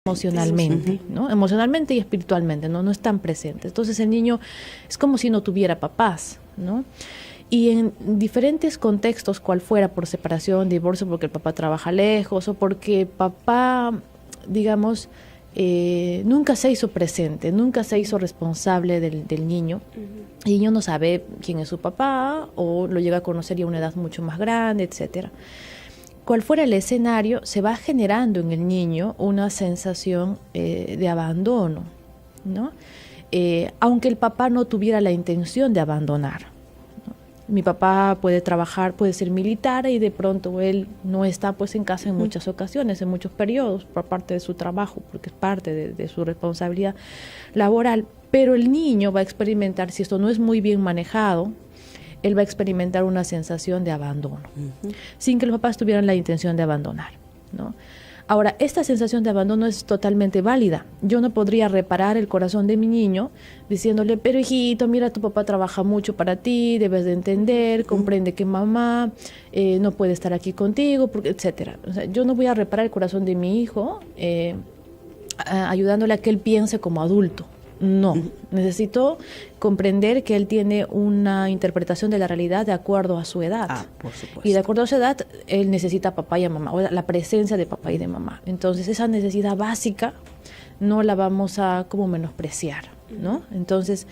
emocionalmente, ¿no? Emocionalmente y espiritualmente, ¿no? No están presentes. Entonces el niño es como si no tuviera papás, ¿no? Y en diferentes contextos, cual fuera, por separación, divorcio, porque el papá trabaja lejos o porque papá, digamos, nunca se hizo presente, nunca se hizo responsable del niño. El niño no sabe quién es su papá o lo llega a conocer ya a una edad mucho más grande, etcétera. Cual fuera el escenario, se va generando en el niño una sensación de abandono, ¿no? Aunque el papá no tuviera la intención de abandonar, ¿no? Mi papá puede trabajar, puede ser militar y de pronto él no está pues en casa en muchas ocasiones, en muchos periodos, por parte de su trabajo, porque es parte de su responsabilidad laboral. Pero el niño va a experimentar, si esto no es muy bien manejado, él va a experimentar una sensación de abandono, sin que los papás tuvieran la intención de abandonar, ¿no? Ahora, esta sensación de abandono es totalmente válida. Yo no podría reparar el corazón de mi niño diciéndole, pero hijito, mira, tu papá trabaja mucho para ti, debes de entender, comprende que mamá no puede estar aquí contigo, porque, etcétera. O sea, yo no voy a reparar el corazón de mi hijo ayudándole a que él piense como adulto. No, necesito comprender que él tiene una interpretación de la realidad de acuerdo a su edad. Por supuesto. Y de acuerdo a su edad, él necesita papá y mamá, o la presencia de papá y de mamá. Entonces, esa necesidad básica no la vamos a como menospreciar, ¿no? Entonces,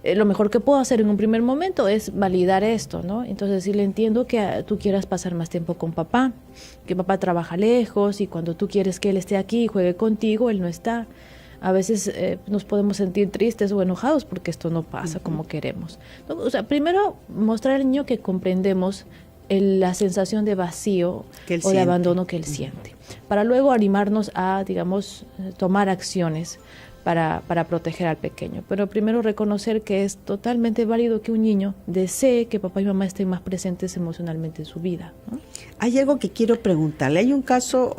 lo mejor que puedo hacer en un primer momento es validar esto, ¿no? Entonces, sí le entiendo que tú quieras pasar más tiempo con papá, que papá trabaja lejos y cuando tú quieres que él esté aquí y juegue contigo, él no está. A veces nos podemos sentir tristes o enojados porque esto no pasa como queremos, ¿no? O sea, primero mostrar al niño que comprendemos la sensación de vacío o de abandono que él siente, para luego animarnos a, digamos, tomar acciones para proteger al pequeño. Pero primero reconocer que es totalmente válido que un niño desee que papá y mamá estén más presentes emocionalmente en su vida, ¿no? Hay algo que quiero preguntarle. Hay un caso...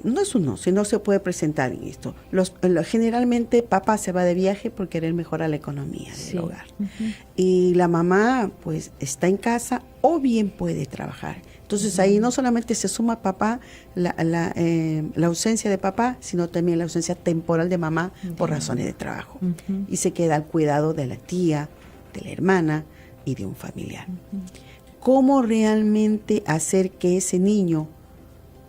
no es uno, sino se puede presentar en esto. Generalmente papá se va de viaje por querer mejorar la economía del hogar. Y la mamá pues está en casa o bien puede trabajar. Entonces ahí no solamente se suma papá, la ausencia de papá, sino también la ausencia temporal de mamá por razones de trabajo. Y se queda al cuidado de la tía, de la hermana y de un familiar. ¿Cómo realmente hacer que ese niño,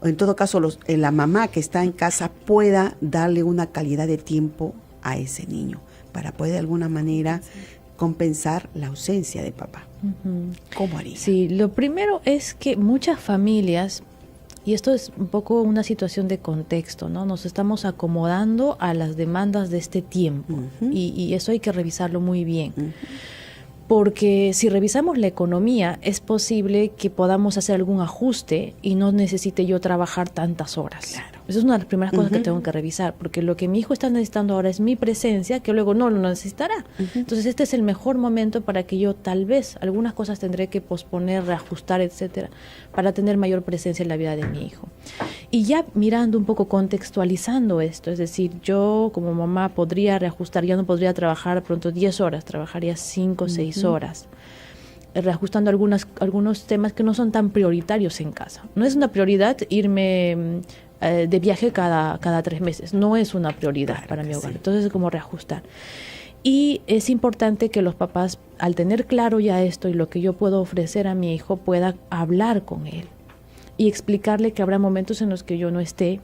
o en todo caso la mamá que está en casa, pueda darle una calidad de tiempo a ese niño para poder de alguna manera compensar la ausencia de papá? ¿Cómo haría? Sí, lo primero es que muchas familias, y esto es un poco una situación de contexto, ¿no? Nos estamos acomodando a las demandas de este tiempo y eso hay que revisarlo muy bien. Porque si revisamos la economía, es posible que podamos hacer algún ajuste y no necesite yo trabajar tantas horas. Claro. Esa es una de las primeras cosas que tengo que revisar, porque lo que mi hijo está necesitando ahora es mi presencia, que luego no lo necesitará. Entonces este es el mejor momento para que yo tal vez algunas cosas tendré que posponer, reajustar, etcétera, para tener mayor presencia en la vida de mi hijo. Y ya mirando un poco, contextualizando esto, es decir, yo como mamá podría reajustar, ya no podría trabajar pronto 10 horas, trabajaría 5 o 6 horas, reajustando algunos temas que no son tan prioritarios en casa. No es una prioridad irme de viaje cada 3 meses, no es una prioridad para mi hogar, entonces es como reajustar. Y es importante que los papás, al tener claro ya esto y lo que yo puedo ofrecer a mi hijo, pueda hablar con él y explicarle que habrá momentos en los que yo no esté,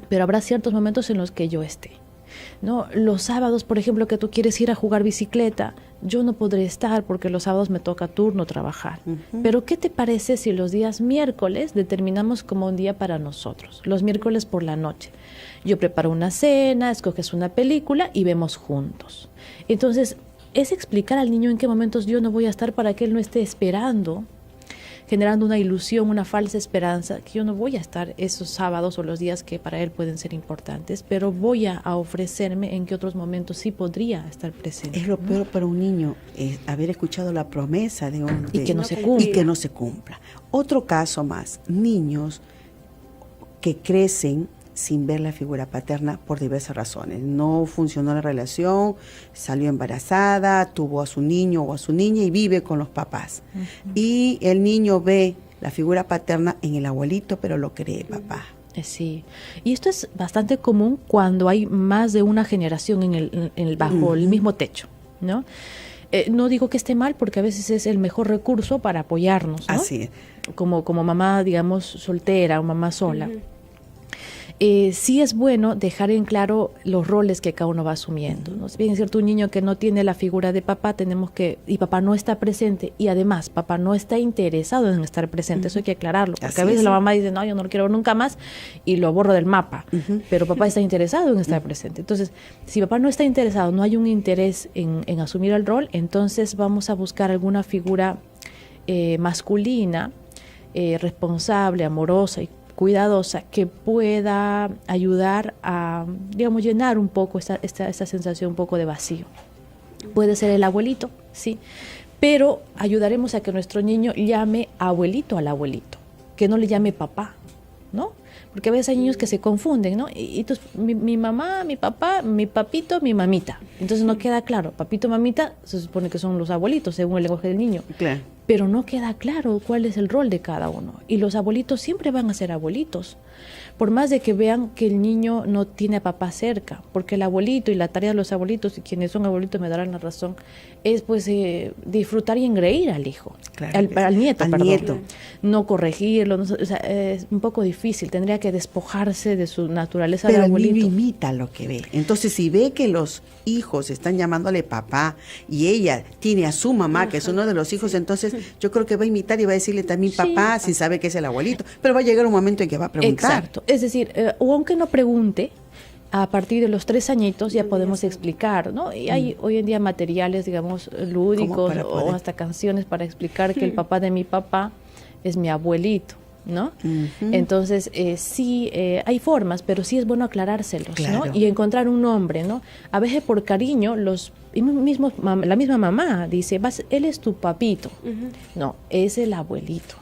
pero habrá ciertos momentos en los que yo esté, ¿no? Los sábados, por ejemplo, que tú quieres ir a jugar bicicleta, yo no podré estar porque los sábados me toca turno trabajar. Pero ¿qué te parece si los días miércoles determinamos como un día para nosotros? Los miércoles por la noche. Yo preparo una cena, escoges una película y vemos juntos. Entonces, es explicar al niño en qué momentos yo no voy a estar para que él no esté esperando, generando una ilusión, una falsa esperanza, que yo no voy a estar esos sábados o los días que para él pueden ser importantes, pero voy a ofrecerme en que otros momentos sí podría estar presente. Es lo peor para un niño, es haber escuchado la promesa de un... Y que no se cumpla. Y que no se cumpla. Otro caso más, niños que crecen sin ver la figura paterna por diversas razones. No funcionó la relación, salió embarazada, tuvo a su niño o a su niña y vive con los papás. Y el niño ve la figura paterna en el abuelito, pero lo cree papá. Sí, y esto es bastante común cuando hay más de una generación bajo el mismo techo, ¿no? No digo que esté mal porque a veces es el mejor recurso para apoyarnos, ¿no? Así es. Como mamá, digamos, soltera o mamá sola. Sí es bueno dejar en claro los roles que cada uno va asumiendo, ¿no? Si bien es cierto, un niño que no tiene la figura de papá, y papá no está presente, y además papá no está interesado en estar presente, eso hay que aclararlo, porque Así a veces es. la mamá dice, no, yo no lo quiero nunca más, y lo borro del mapa, pero papá está interesado en estar presente. Entonces, si papá no está interesado, no hay un interés en asumir el rol, entonces vamos a buscar alguna figura masculina, responsable, amorosa y cuidadosa, que pueda ayudar a, digamos, llenar un poco esta sensación un poco de vacío. Puede ser el abuelito, sí, pero ayudaremos a que nuestro niño llame abuelito al abuelito, que no le llame papá, ¿no? Porque a veces hay niños que se confunden, ¿no? Y entonces, mi mamá, mi papá, mi papito, mi mamita. Entonces no queda claro. Papito, mamita, se supone que son los abuelitos, según el lenguaje del niño. Claro. Pero no queda claro cuál es el rol de cada uno. Y los abuelitos siempre van a ser abuelitos, por más de que vean que el niño no tiene a papá cerca, porque el abuelito y la tarea de los abuelitos, y quienes son abuelitos me darán la razón, es pues disfrutar y engreír al hijo, Claro, al nieto, al perdón. nieto. No corregirlo, o sea, es un poco difícil, tendría que despojarse de su naturaleza Pero de el abuelito. niño imita lo que ve. Entonces, si ve que los hijos están llamándole papá y ella tiene a su mamá, que es uno de los hijos, entonces yo creo que va a imitar y va a decirle también papá, sin saber que es el abuelito. Pero va a llegar un momento en que va a preguntar. Exacto, es decir, o aunque no pregunte, a partir de los 3 añitos ya podemos explicar, ¿no? Y hay hoy en día materiales, digamos, lúdicos o hasta canciones para explicar que el papá de mi papá es mi abuelito, ¿no? Entonces, sí, hay formas, pero sí es bueno aclarárselos, Claro. ¿no? Y encontrar un nombre, ¿no? A veces por cariño, la misma mamá dice, él es tu papito. No, es el abuelito.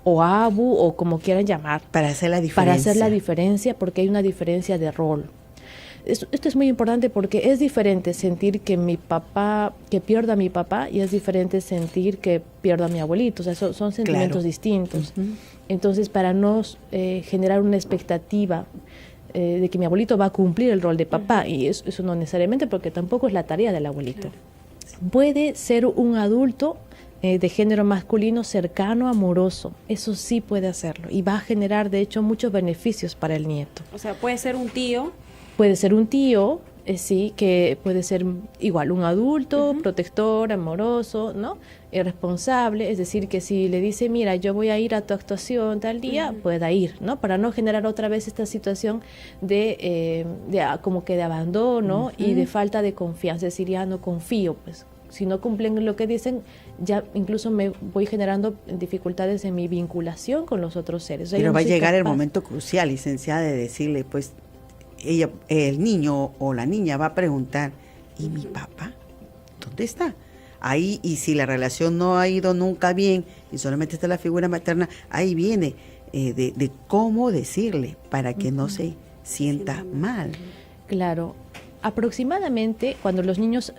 O abu, o como quieran llamar. Para hacer la diferencia. Para hacer la diferencia, porque hay una diferencia de rol. Esto es muy importante porque es diferente sentir que pierda a mi papá, y es diferente sentir que pierdo a mi abuelito. O sea, son sentimientos distintos. Entonces, para no generar una expectativa de que mi abuelito va a cumplir el rol de papá, y eso no necesariamente, porque tampoco es la tarea del abuelito. Puede ser un adulto de género masculino cercano, amoroso. Eso sí puede hacerlo, y va a generar, de hecho, muchos beneficios para el nieto. O sea, puede ser un tío. Puede ser un tío, sí, que puede ser igual un adulto, protector, amoroso, ¿no? Responsable, es decir, que si le dice, mira, yo voy a ir a tu actuación tal día, pueda ir, ¿no? Para no generar otra vez esta situación de como que de abandono y de falta de confianza, es decir, ya no confío, pues. Si no cumplen lo que dicen, ya incluso me voy generando dificultades en mi vinculación con los otros seres. Pero va a llegar el momento crucial, licenciada, de decirle, pues, el niño o la niña va a preguntar, ¿y mi papá? ¿Dónde está? Ahí, y si la relación no ha ido nunca bien y solamente está la figura materna, ahí viene de cómo decirle para que no se sienta mal. Claro. Aproximadamente, cuando los niños,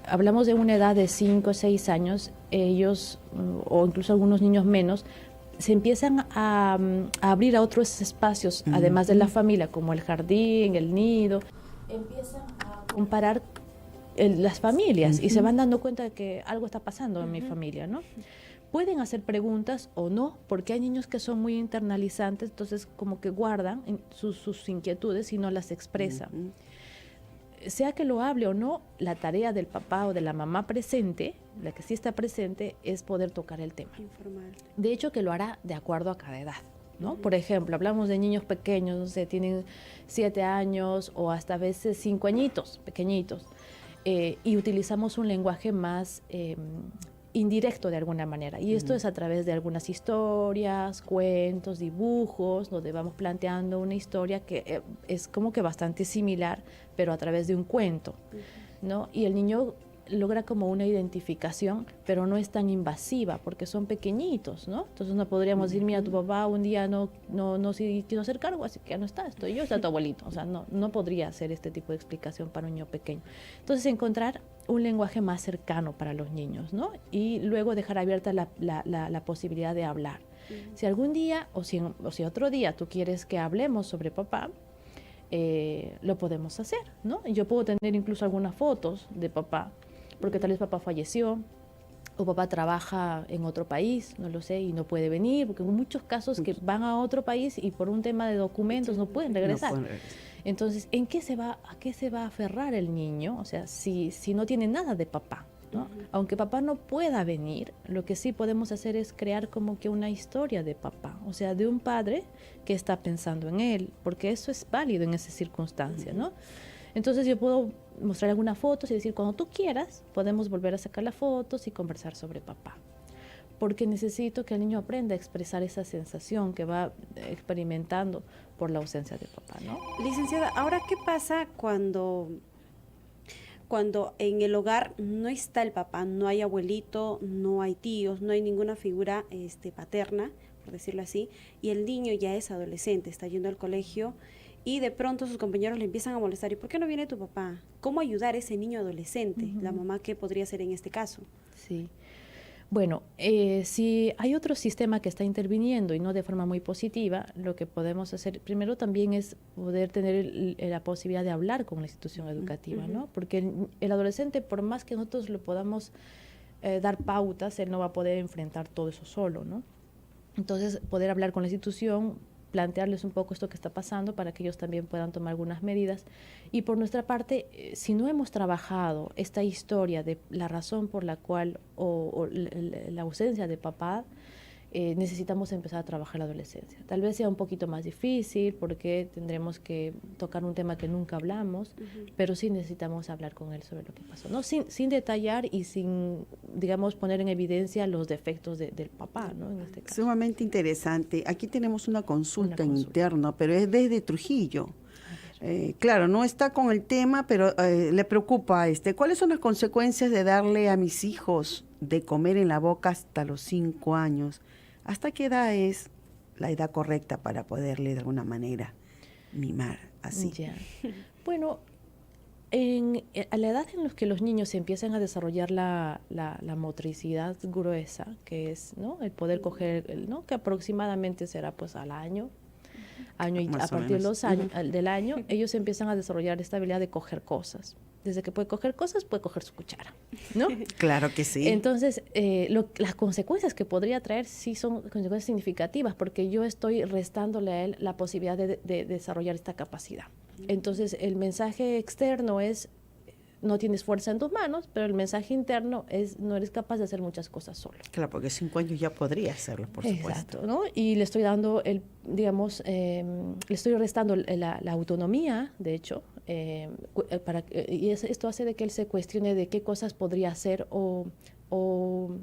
hablamos de una edad de 5 o 6 años, ellos, o incluso algunos niños menos, se empiezan a abrir a otros espacios, además de la familia, como el jardín, el nido. Empiezan a comparar las familias y se van dando cuenta de que algo está pasando en mi familia, ¿no? Pueden hacer preguntas o no, porque hay niños que son muy internalizantes, entonces como que guardan sus inquietudes y no las expresan. Sea que lo hable o no, la tarea del papá o de la mamá presente, la que sí está presente, es poder tocar el tema. Informal. De hecho, que lo hará de acuerdo a cada edad, ¿no? Por ejemplo, hablamos de niños pequeños, no sé, tienen 7 años o hasta a veces 5 añitos, pequeñitos, y utilizamos un lenguaje más indirecto de alguna manera. Y esto es a través de algunas historias, cuentos, dibujos, donde vamos planteando una historia que es como que bastante similar, pero a través de un cuento, ¿no? Y el niño logra como una identificación, pero no es tan invasiva, porque son pequeñitos, ¿no? Entonces no podríamos decir, mira, tu papá un día no quiso hacer cargo, así que ya no está, estoy yo, está tu abuelito. O sea, no podría hacer este tipo de explicación para un niño pequeño. Entonces, encontrar un lenguaje más cercano para los niños, ¿no? Y luego dejar abierta la posibilidad de hablar. Si algún día o si otro día tú quieres que hablemos sobre papá, lo podemos hacer, ¿no? Yo puedo tener incluso algunas fotos de papá, porque tal vez papá falleció, o papá trabaja en otro país, no lo sé, y no puede venir, porque hay muchos casos que van a otro país y por un tema de documentos no pueden regresar. No pueden regresar. Entonces, ¿a qué se va a aferrar el niño? O sea, si no tiene nada de papá, ¿no? Aunque papá no pueda venir, lo que sí podemos hacer es crear como que una historia de papá, o sea, de un padre que está pensando en él, porque eso es válido en esa circunstancia, ¿no? Entonces yo puedo mostrar algunas fotos y decir, cuando tú quieras, podemos volver a sacar las fotos y conversar sobre papá. Porque necesito que el niño aprenda a expresar esa sensación que va experimentando por la ausencia de papá, ¿no? Licenciada, ahora, ¿qué pasa cuando en el hogar no está el papá, no hay abuelito, no hay tíos, no hay ninguna figura paterna, por decirlo así, y el niño ya es adolescente, está yendo al colegio y de pronto sus compañeros le empiezan a molestar? ¿Y por qué no viene tu papá? ¿Cómo ayudar a ese niño adolescente? La mamá, ¿qué podría hacer en este caso? Sí. Bueno, si hay otro sistema que está interviniendo y no de forma muy positiva, lo que podemos hacer primero también es poder tener la posibilidad de hablar con la institución educativa, ¿no? Porque el adolescente, por más que nosotros le podamos dar pautas, él no va a poder enfrentar todo eso solo, ¿no? Entonces, poder hablar con la institución, plantearles un poco esto que está pasando para que ellos también puedan tomar algunas medidas. Y por nuestra parte, si no hemos trabajado esta historia de la razón por la cual o la ausencia de papá, necesitamos empezar a trabajar la adolescencia. Tal vez sea un poquito más difícil porque tendremos que tocar un tema que nunca hablamos, pero sí necesitamos hablar con él sobre lo que pasó, ¿no? Sin detallar y sin, digamos, poner en evidencia los defectos del papá, ¿no? En este caso. Sumamente interesante. Aquí tenemos una consulta interna, pero es desde Trujillo. Claro, no está con el tema, pero le preocupa ¿cuáles son las consecuencias de darle a mis hijos de comer en la boca hasta los 5 años? ¿Hasta qué edad es la edad correcta para poderle de alguna manera mimar así? Ya. Bueno, a la edad en la que los niños empiezan a desarrollar la motricidad gruesa, que es, ¿no?, el poder coger, ¿no?, que aproximadamente será pues al año y a partir de los años, del año, ellos empiezan a desarrollar esta habilidad de coger cosas. Desde que puede coger cosas, puede coger su cuchara, ¿no? Claro que sí. Entonces, las consecuencias que podría traer sí son consecuencias significativas, porque yo estoy restándole a él la posibilidad de desarrollar esta capacidad. Entonces, el mensaje externo es, no tienes fuerza en tus manos, pero el mensaje interno es, no eres capaz de hacer muchas cosas solo. Claro, porque 5 años ya podría hacerlo, por supuesto. Exacto, ¿no? Y le estoy dando, le estoy restando la autonomía, de hecho, y esto hace de que él se cuestione de qué cosas podría hacer o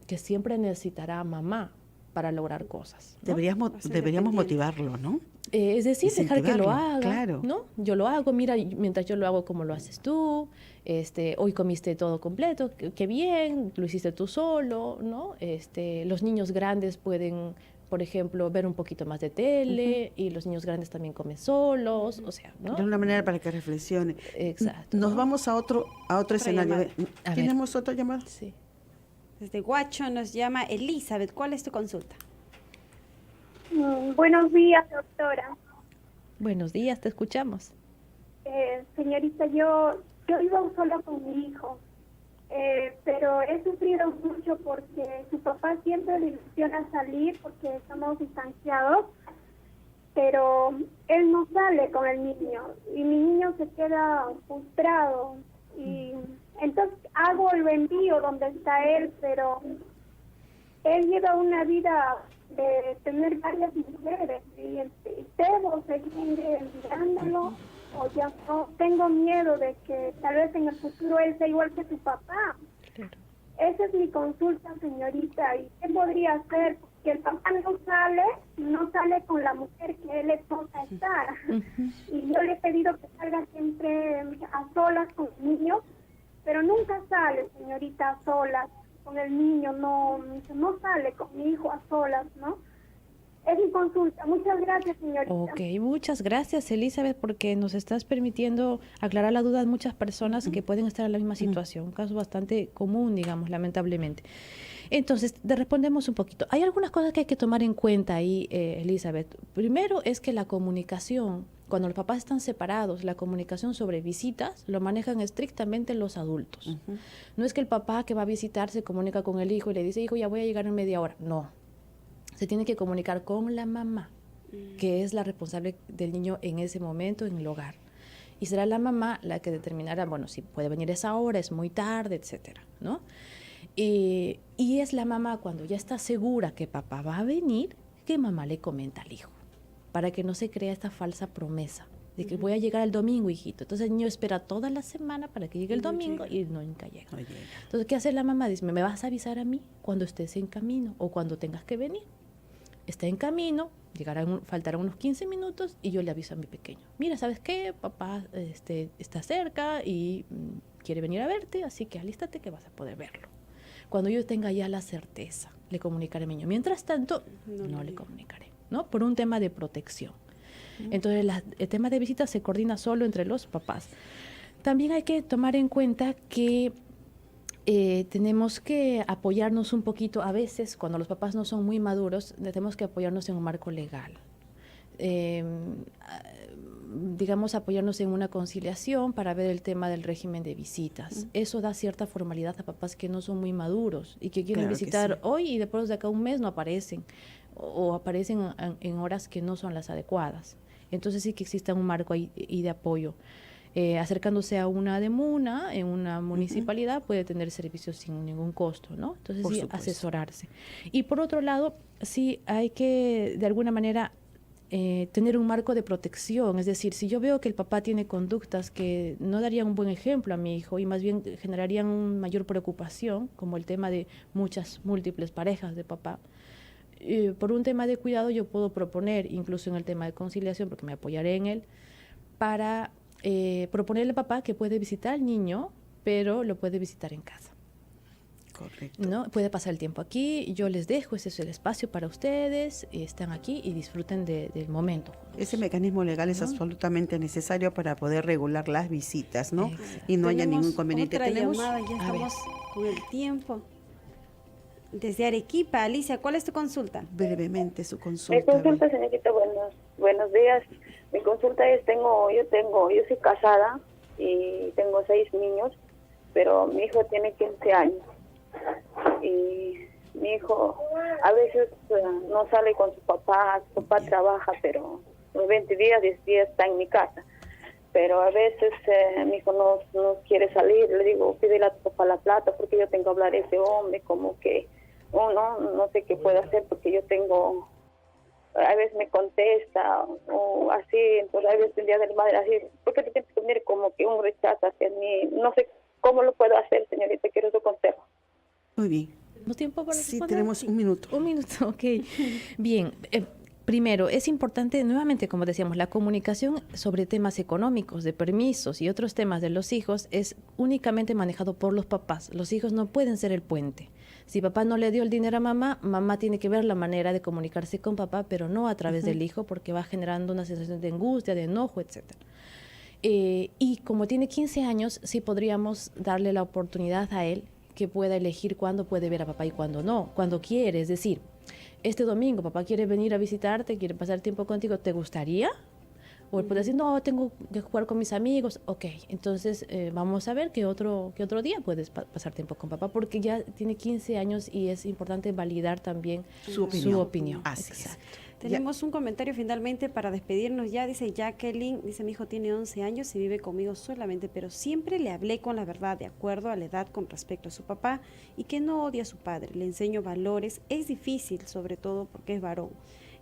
que siempre necesitará a mamá para lograr cosas, ¿no? Deberíamos motivarlo, ¿no? Es decir, dejar que lo haga, claro. ¿no? Yo lo hago, mira, mientras yo lo hago, como lo haces tú, hoy comiste todo completo, qué bien, lo hiciste tú solo, ¿no? Los niños grandes pueden, por ejemplo, ver un poquito más de tele, y los niños grandes también comen solos, o sea, ¿no? De una manera para que reflexione. Exacto. Nos vamos a otro escenario. ¿Tenemos otra llamada? Sí. Desde Huacho nos llama Elizabeth. ¿Cuál es tu consulta? Buenos días, doctora. Buenos días, te escuchamos. Señorita, yo vivo sola con mi hijo, pero he sufrido mucho porque su papá siempre le ilusiona salir porque estamos distanciados, pero él no sale con el niño y mi niño se queda frustrado y entonces lo envío donde está él, pero él lleva una vida de tener varias mujeres y debo seguir enviándolo o ya no. Tengo miedo de que tal vez en el futuro él sea igual que su papá. Claro. Esa es mi consulta, señorita. ¿Y qué podría hacer? Porque el papá no sale con la mujer que él le toca estar. Y yo le he pedido que salga siempre a solas con el niño, pero nunca sale, señorita, a solas con el niño, no sale con mi hijo a solas, ¿no? Es mi consulta. Muchas gracias, señorita. Ok, muchas gracias, Elizabeth, porque nos estás permitiendo aclarar la duda de muchas personas que pueden estar en la misma situación. Un caso bastante común, digamos, lamentablemente. Entonces, respondemos un poquito. Hay algunas cosas que hay que tomar en cuenta ahí, Elizabeth. Primero es que la comunicación, cuando los papás están separados, la comunicación sobre visitas lo manejan estrictamente los adultos. No es que el papá que va a visitar se comunica con el hijo y le dice, hijo, ya voy a llegar en media hora. No. Se tiene que comunicar con la mamá, que es la responsable del niño en ese momento en el hogar. Y será la mamá la que determinará, bueno, si puede venir a esa hora, es muy tarde, etcétera, ¿no? Y es la mamá, cuando ya está segura que papá va a venir, que mamá le comenta al hijo, para que no se crea esta falsa promesa de que voy a llegar el domingo, hijito. Entonces el niño espera toda la semana para que llegue el domingo y nunca llega. Entonces, ¿qué hace la mamá? Dice, me vas a avisar a mí cuando estés en camino o cuando tengas que venir. Está en camino, faltarán unos 15 minutos y yo le aviso a mi pequeño. Mira, ¿sabes qué? Papá está cerca y quiere venir a verte, así que alístate que vas a poder verlo. Cuando yo tenga ya la certeza, le comunicaré a mi niño. Mientras tanto, no le comunicaré, ¿no? Por un tema de protección. Entonces, el tema de visitas se coordina solo entre los papás. También hay que tomar en cuenta que tenemos que apoyarnos un poquito, a veces cuando los papás no son muy maduros, tenemos que apoyarnos en un marco legal. Digamos, apoyarnos en una conciliación para ver el tema del régimen de visitas. Eso da cierta formalidad a papás que no son muy maduros y que quieren visitar hoy y después de acá un mes no aparecen o aparecen en horas que no son las adecuadas. Entonces sí que exista un marco ahí de apoyo. Acercándose a una DEMUNA en una municipalidad puede tener servicios sin ningún costo, ¿no? Entonces sí, asesorarse. Y por otro lado, sí hay que de alguna manera tener un marco de protección, es decir, si yo veo que el papá tiene conductas que no darían un buen ejemplo a mi hijo y más bien generarían mayor preocupación, como el tema de múltiples parejas de papá, por un tema de cuidado yo puedo proponer, incluso en el tema de conciliación, porque me apoyaré en él, para proponerle al papá que puede visitar al niño, pero lo puede visitar en casa. Correcto. ¿No? Puede pasar el tiempo aquí, yo les dejo, ese es el espacio para ustedes, están aquí y disfruten del momento. Ese mecanismo legal es absolutamente necesario para poder regular las visitas, ¿no? Exacto. Y no haya ningún inconveniente. Otra llamada, ya estamos con el tiempo. Desde Arequipa, Alicia, ¿cuál es tu consulta? Brevemente su consulta. Mi consulta, señorita, buenos días. Mi consulta es, yo soy casada y tengo 6 niños, pero mi hijo tiene 15 años. Y mi hijo a veces no sale con su papá trabaja, pero los 20 días, 10 días está en mi casa. Pero a veces mi hijo no quiere salir, le digo, pídele a tu papá la plata, porque yo tengo que hablar a ese hombre, como que no sé qué puedo hacer, porque yo tengo, a veces me contesta, o así, entonces a veces el día de la madre, así, ¿por qué te tienes que venir como que un rechazo hacia mí? No sé cómo lo puedo hacer, señorita, quiero su consejo. Muy bien. ¿Tenemos tiempo para responder? Sí, tenemos un minuto. Un minuto, ok. Bien, primero, es importante, nuevamente, como decíamos, la comunicación sobre temas económicos, de permisos y otros temas de los hijos es únicamente manejado por los papás. Los hijos no pueden ser el puente. Si papá no le dio el dinero a mamá, mamá tiene que ver la manera de comunicarse con papá, pero no a través del hijo, porque va generando una sensación de angustia, de enojo, etcétera. Y como tiene 15 años, sí podríamos darle la oportunidad a él que pueda elegir cuándo puede ver a papá y cuándo no, cuando quiere. Es decir, este domingo papá quiere venir a visitarte, quiere pasar tiempo contigo, ¿te gustaría? O él puede decir, no, tengo que jugar con mis amigos. Ok, entonces vamos a ver qué otro día puedes pasar tiempo con papá, porque ya tiene 15 años y es importante validar también su opinión. Así es. Tenemos un comentario finalmente para despedirnos ya. Dice Jacqueline, dice, mi hijo tiene 11 años y vive conmigo solamente, pero siempre le hablé con la verdad, de acuerdo a la edad con respecto a su papá, y que no odia a su padre. Le enseño valores. Es difícil, sobre todo porque es varón,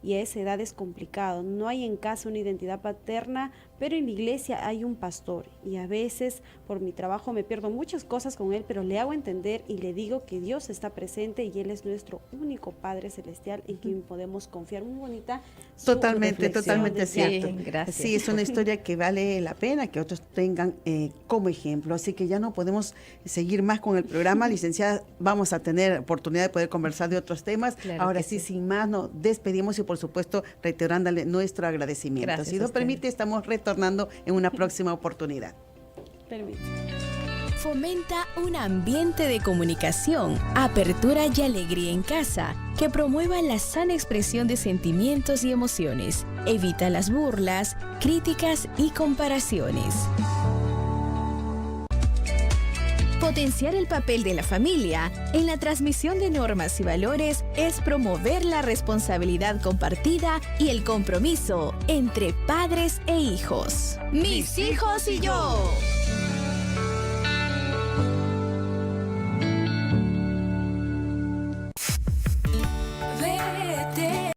y a esa edad es complicado. No hay en casa una identidad paterna, pero en la iglesia hay un pastor, y a veces por mi trabajo me pierdo muchas cosas con él, pero le hago entender y le digo que Dios está presente y Él es nuestro único Padre Celestial en quien podemos confiar. Muy bonita. Totalmente cierto. Sí, gracias. Sí, es una historia que vale la pena que otros tengan como ejemplo. Así que ya no podemos seguir más con el programa. Licenciada, vamos a tener oportunidad de poder conversar de otros temas. Claro. Ahora sí, sin más, nos despedimos y por supuesto reiterándole nuestro agradecimiento. Gracias. Si nos permite, estamos retornando en una próxima oportunidad. Permite. Fomenta un ambiente de comunicación, apertura y alegría en casa que promueva la sana expresión de sentimientos y emociones. Evita las burlas, críticas y comparaciones. Potenciar el papel de la familia en la transmisión de normas y valores es promover la responsabilidad compartida y el compromiso entre padres e hijos. Mis hijos y yo.